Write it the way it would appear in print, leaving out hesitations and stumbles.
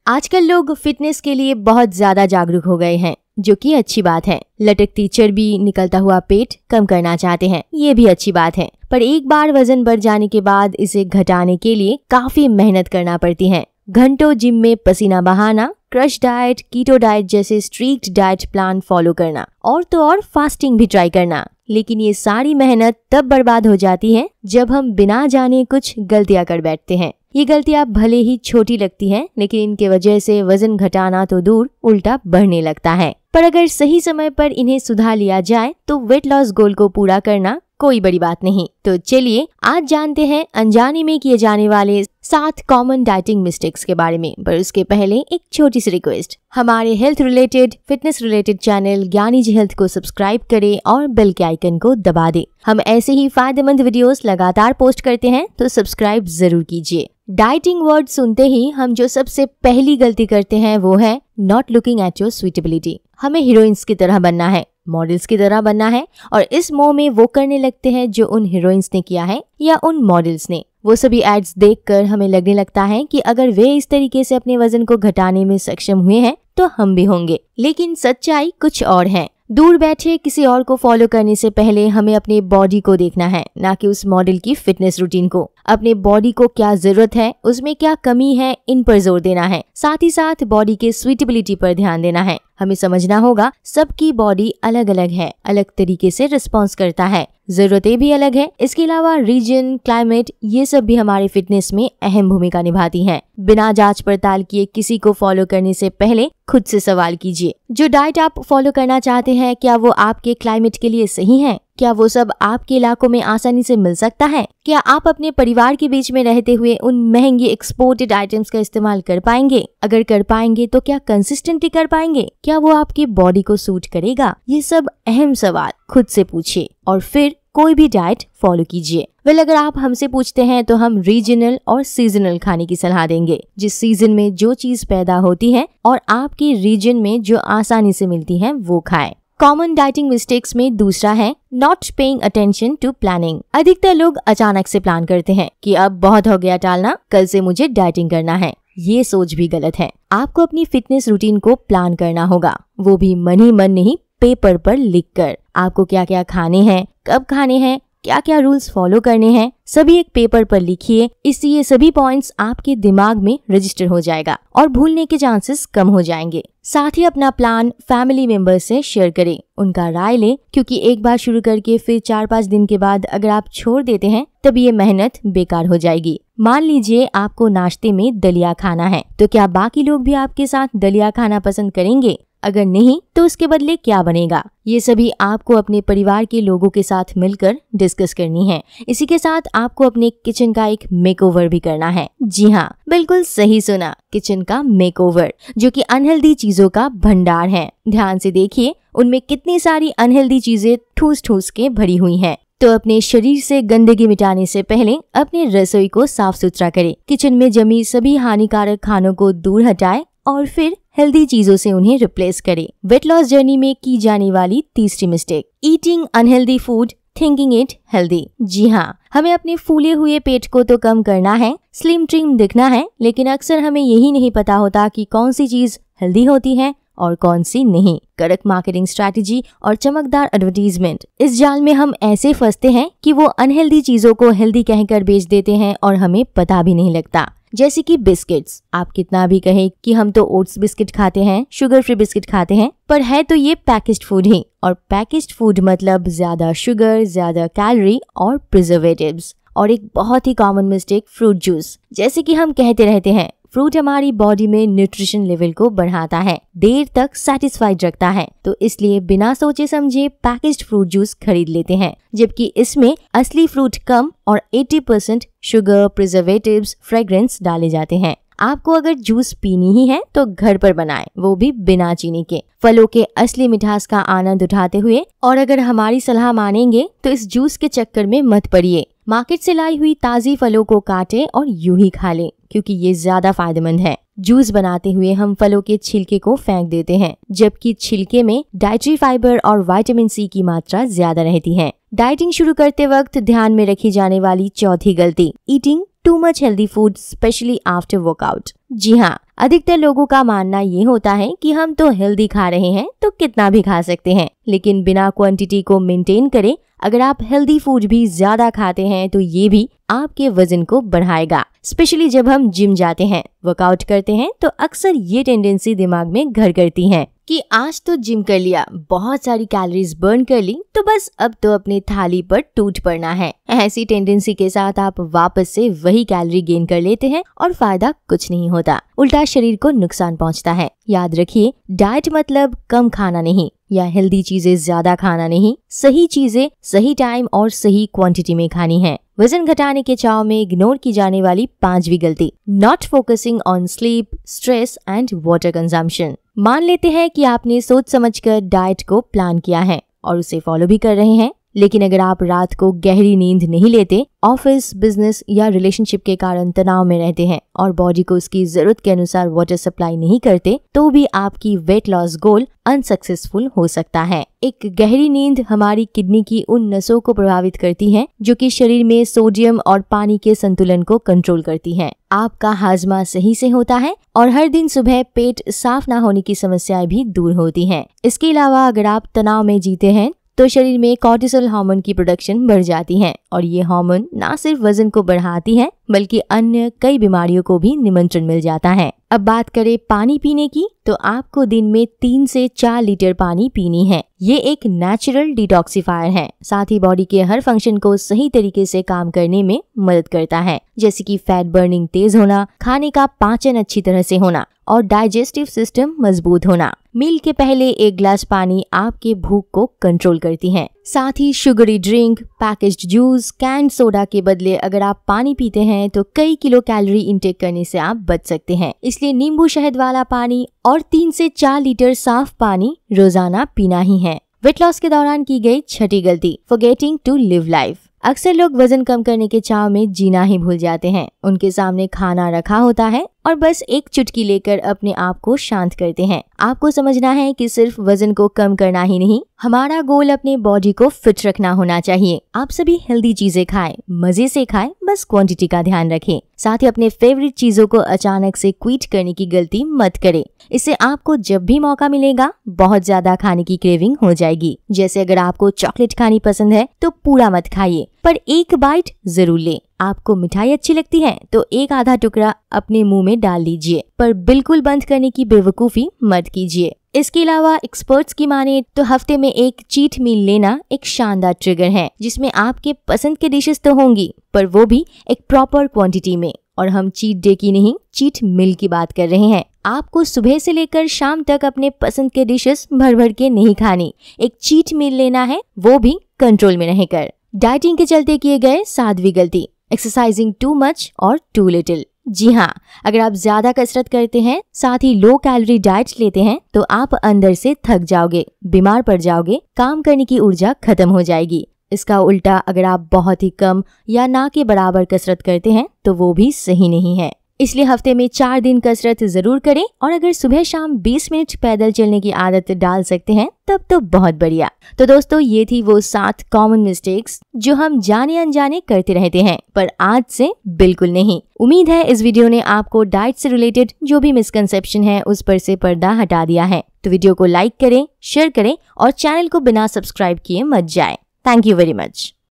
आजकल लोग फिटनेस के लिए बहुत ज्यादा जागरूक हो गए हैं, जो कि अच्छी बात है। लटकती चर्बी, निकलता हुआ पेट कम करना चाहते हैं, ये भी अच्छी बात है। पर एक बार वजन बढ़ जाने के बाद इसे घटाने के लिए काफी मेहनत करना पड़ती है। घंटों जिम में पसीना बहाना, क्रश डाइट, कीटो डाइट जैसे स्ट्रिक्ट डाइट प्लान फॉलो करना और तो और फास्टिंग भी ट्राई करना। लेकिन ये सारी मेहनत तब बर्बाद हो जाती है जब हम बिना जाने कुछ गलतियां कर बैठते हैं। ये गलतियां भले ही छोटी लगती हैं, लेकिन इनके वजह से वजन घटाना तो दूर उल्टा बढ़ने लगता है। पर अगर सही समय पर इन्हें सुधार लिया जाए तो वेट लॉस गोल को पूरा करना कोई बड़ी बात नहीं। तो चलिए आज जानते हैं अनजाने में किए जाने वाले 7 कॉमन डाइटिंग मिस्टेक्स के बारे में। पर उसके पहले एक छोटी सी रिक्वेस्ट, हमारे health related, fitness related channel ज्ञानी जी हेल्थ को सब्सक्राइब करें और बेल के आइकन को दबा दें। हम ऐसे ही फायदेमंद वीडियोस लगातार पोस्ट करते हैं, तो सब्सक्राइब जरूर कीजिए। डाइटिंग वर्ड सुनते ही हम जो सबसे पहली गलती करते हैं वो है not looking at your suitability. हमें हीरोइंस की तरह बनना है, मॉडल्स की तरह बनना है, और इस मोह में वो करने लगते हैं जो उन हीरोइंस ने किया है या उन मॉडल्स ने। वो सभी एड्स देखकर हमें लगने लगता है कि अगर वे इस तरीके से अपने वजन को घटाने में सक्षम हुए हैं तो हम भी होंगे। लेकिन सच्चाई कुछ और है। दूर बैठे किसी और को फॉलो करने से पहले हमें अपने बॉडी को देखना है, ना कि उस मॉडल की फिटनेस रूटीन को। अपने बॉडी को क्या जरूरत है, उसमें क्या कमी है, इन पर जोर देना है। साथ ही साथ बॉडी के सुइटेबिलिटी पर ध्यान देना है। हमें समझना होगा सबकी बॉडी अलग अलग है, अलग तरीके से रिस्पॉन्स करता है, जरूरतें भी अलग है। इसके अलावा रीजन, क्लाइमेट, ये सब भी हमारे फिटनेस में अहम भूमिका निभाती हैं। बिना जांच पड़ताल किए किसी को फॉलो करने से पहले खुद से सवाल कीजिए, जो डाइट आप फॉलो करना चाहते हैं क्या वो आपके क्लाइमेट के लिए सही है? क्या वो सब आपके इलाकों में आसानी से मिल सकता है? क्या आप अपने परिवार के बीच में रहते हुए उन महंगी एक्सपोर्टेड आइटम्स का इस्तेमाल कर पाएंगे? अगर कर पाएंगे तो क्या कंसिस्टेंटली कर पाएंगे? क्या वो आपकी बॉडी को सूट करेगा? ये सब अहम सवाल खुद से पूछिए और फिर कोई भी डाइट फॉलो कीजिए। अगर आप हमसे पूछते हैं तो हम रीजनल और सीजनल खाने की सलाह देंगे। जिस सीजन में जो चीज पैदा होती है और आपके रीजन में जो आसानी से मिलती है वो खाएं। कॉमन डाइटिंग मिस्टेक्स में दूसरा है not paying attention to planning. अधिकतर लोग अचानक से प्लान करते हैं कि अब बहुत हो गया टालना, कल से मुझे डाइटिंग करना है। ये सोच भी गलत है। आपको अपनी फिटनेस रूटीन को प्लान करना होगा, वो भी मन ही मन नहीं, पेपर पर लिखकर। आपको क्या क्या खाने हैं, कब खाने हैं, क्या क्या रूल्स फॉलो करने हैं, सभी एक पेपर पर लिखिए। इससे ये सभी पॉइंट्स आपके दिमाग में रजिस्टर हो जाएगा और भूलने के चांसेस कम हो जाएंगे। साथ ही अपना प्लान फैमिली मेंबर्स से शेयर करें, उनका राय लें, क्योंकि एक बार शुरू करके फिर 4-5 दिन के बाद अगर आप छोड़ देते हैं तब ये मेहनत बेकार हो जाएगी। मान लीजिए आपको नाश्ते में दलिया खाना है, तो क्या बाकी लोग भी आपके साथ दलिया खाना पसंद करेंगे? अगर नहीं तो उसके बदले क्या बनेगा? ये सभी आपको अपने परिवार के लोगों के साथ मिलकर डिस्कस करनी है। इसी के साथ आपको अपने किचन का एक मेकओवर भी करना है। जी हाँ, बिल्कुल सही सुना, किचन का मेकओवर, जो कि अनहेल्दी चीजों का भंडार है। ध्यान से देखिए उनमें कितनी सारी अनहेल्दी चीजें ठूस ठूस के भरी हुई हैं। तो अपने शरीर से गंदगी मिटाने से पहले अपने रसोई को साफ सुथरा करें। किचन में जमी सभी हानिकारक खानों को दूर हटाएं और फिर हेल्दी चीजों से उन्हें रिप्लेस करें। वेट लॉस जर्नी में की जाने वाली तीसरी mistake, eating unhealthy food thinking it healthy. जी हाँ, हमें अपने फूले हुए पेट को तो कम करना है, स्लिम ट्रिम दिखना है, लेकिन अक्सर हमें यही नहीं पता होता कि कौन सी चीज हेल्दी होती है और कौन सी नहीं। कड़क मार्केटिंग स्ट्रैटेजी और चमकदार एडवर्टीजमेंट, इस जाल में हम ऐसे फंसते हैं कि वो अनहेल्दी चीजों को हेल्दी कहकर बेच देते हैं और हमें पता भी नहीं लगता। जैसे कि बिस्किट्स, आप कितना भी कहें कि हम तो ओट्स बिस्किट खाते हैं, शुगर फ्री बिस्किट खाते हैं, पर है तो ये पैकेज्ड फूड ही। और पैकेज्ड फूड मतलब ज्यादा शुगर, ज्यादा कैलोरी और प्रिजर्वेटिव्स। और एक बहुत ही कॉमन मिस्टेक, फ्रूट जूस। जैसे कि हम कहते रहते हैं, फ्रूट हमारी बॉडी में न्यूट्रिशन लेवल को बढ़ाता है, देर तक सेटिस्फाइड रखता है, तो इसलिए बिना सोचे समझे पैकेज्ड फ्रूट जूस खरीद लेते हैं, जबकि इसमें असली फ्रूट कम और 80% शुगर, प्रिजर्वेटिव्स, फ्रेग्रेंस डाले जाते हैं। आपको अगर जूस पीनी ही है तो घर पर बनाएं, वो भी बिना चीनी के, फलों के असली मिठास का आनंद उठाते हुए। और अगर हमारी सलाह मानेंगे तो इस जूस के चक्कर में मत पड़िए। मार्केट से लाई हुई ताजी फलों को काटें और यूं ही खा लें, क्योंकि ये ज्यादा फायदेमंद है। जूस बनाते हुए हम फलों के छिलके को फेंक देते हैं, जबकि छिलके में डाइटरी फाइबर और विटामिन सी की मात्रा ज्यादा रहती है। डाइटिंग शुरू करते वक्त ध्यान में रखी जाने वाली चौथी गलती, eating too much healthy food specially after workout. जी हाँ, अधिकतर लोगों का मानना ये होता है कि हम तो हेल्दी खा रहे हैं तो कितना भी खा सकते हैं, लेकिन बिना क्वांटिटी को मेंटेन करे अगर आप हेल्दी फूड भी ज्यादा खाते हैं तो ये भी आपके वजन को बढ़ाएगा। स्पेशली जब हम जिम जाते हैं, वर्कआउट करते हैं तो अक्सर ये टेंडेंसी दिमाग में घर करती है कि आज तो जिम कर लिया, बहुत सारी कैलोरीज बर्न कर ली, तो बस अब तो अपनी थाली पर टूट पड़ना है। ऐसी टेंडेंसी के साथ आप वापस से वही कैलोरी गेन कर लेते हैं और फायदा कुछ नहीं होता, उल्टा शरीर को नुकसान पहुंचता है। याद रखिए, डाइट मतलब कम खाना नहीं या हेल्दी चीजें ज्यादा खाना नहीं, सही चीजें सही टाइम और सही क्वांटिटी में खानी है। वजन घटाने के चाव में इग्नोर की जाने वाली 5वीं गलती, not focusing on sleep, stress and water consumption. मान लेते हैं कि आपने सोच समझकर डाइट को प्लान किया है और उसे फॉलो भी कर रहे हैं, लेकिन अगर आप रात को गहरी नींद नहीं लेते, ऑफिस, बिजनेस या रिलेशनशिप के कारण तनाव में रहते हैं और बॉडी को उसकी जरूरत के अनुसार वाटर सप्लाई नहीं करते, तो भी आपकी वेट लॉस गोल अनसक्सेसफुल हो सकता है। एक गहरी नींद हमारी किडनी की उन नसों को प्रभावित करती है जो कि शरीर में सोडियम और पानी के संतुलन को कंट्रोल करती हैं। आपका हाजमा सही से होता है और हर दिन सुबह पेट साफ ना होने की समस्याएं भी दूर होती हैं। इसके अलावा अगर आप तनाव में जीते हैं तो शरीर में कॉर्टिसोल हार्मोन की प्रोडक्शन बढ़ जाती है और ये हार्मोन ना सिर्फ वजन को बढ़ाती है बल्कि अन्य कई बीमारियों को भी निमंत्रण मिल जाता है। अब बात करें पानी पीने की, तो आपको दिन में 3 से 4 लीटर पानी पीनी है। ये एक नेचुरल डिटॉक्सिफायर है, साथ ही बॉडी के हर फंक्शन को सही तरीके से काम करने में मदद करता है, जैसे कि फैट बर्निंग तेज होना, खाने का पाचन अच्छी तरह से होना और डाइजेस्टिव सिस्टम मजबूत होना। मील के पहले 1 गिलास पानी आपके भूख को कंट्रोल करती है। साथ ही sugary drink, packaged juice, canned soda के बदले अगर आप पानी पीते हैं तो कई किलो कैलोरी इंटेक करने से आप बच सकते हैं। इसलिए नींबू शहद वाला पानी और 3 से 4 लीटर साफ पानी रोजाना पीना ही है। वेट लॉस के दौरान की गई 6ठी गलती, फॉरगेटिंग टू लिव लाइफ। अक्सर लोग वजन कम करने के चाव में जीना ही भूल जाते हैं। उनके सामने खाना रखा होता है और बस एक चुटकी लेकर अपने आप को शांत करते हैं। आपको समझना है कि सिर्फ वजन को कम करना ही नहीं, हमारा गोल अपने बॉडी को फिट रखना होना चाहिए। आप सभी हेल्दी चीजें खाएं, मजे से खाएं, बस क्वांटिटी का ध्यान रखें। साथ ही अपने फेवरेट चीजों को अचानक से क्विट करने की गलती मत करें। इससे आपको जब भी मौका मिलेगा बहुत ज्यादा खाने की क्रेविंग हो जाएगी। जैसे अगर आपको चॉकलेट खानी पसंद है तो पूरा मत खाइए, पर एक बाइट जरूर लें। आपको मिठाई अच्छी लगती है तो एक आधा टुकड़ा अपने मुंह में डाल लीजिए, पर बिल्कुल बंद करने की बेवकूफी मत कीजिए। इसके अलावा एक्सपर्ट्स की माने तो हफ्ते में एक चीट मील लेना एक शानदार ट्रिगर है, जिसमें आपके पसंद के डिशेस तो होंगी पर वो भी एक प्रॉपर क्वांटिटी में। और हम चीट डे की नहीं, चीट मील की बात कर रहे हैं। आपको सुबह से लेकर शाम तक अपने पसंद के डिशेस भर भर के नहीं खानी, एक चीट मील लेना है, वो भी कंट्रोल में रहकर। डाइटिंग के चलते किए गए 7वीं गलती, एक्सरसाइजिंग टू मच और टू लिटिल। जी हाँ, अगर आप ज्यादा कसरत करते हैं, साथ ही लो कैलोरी डाइट लेते हैं, तो आप अंदर से थक जाओगे, बीमार पड़ जाओगे, काम करने की ऊर्जा खत्म हो जाएगी। इसका उल्टा अगर आप बहुत ही कम या ना के बराबर कसरत करते हैं तो वो भी सही नहीं है। इसलिए हफ्ते में 4 दिन कसरत जरूर करें और अगर सुबह शाम 20 मिनट पैदल चलने की आदत डाल सकते हैं तब तो बहुत बढ़िया। तो दोस्तों, ये थी वो 7 कॉमन मिस्टेक्स जो हम जाने अनजाने करते रहते हैं, पर आज से बिल्कुल नहीं। उम्मीद है इस वीडियो ने आपको डाइट से रिलेटेड जो भी मिसकंसेप्शन है उस पर से पर्दा हटा दिया है। तो वीडियो को लाइक करें, शेयर करें और चैनल को बिना सब्सक्राइब किए मत जाए। Thank you very much.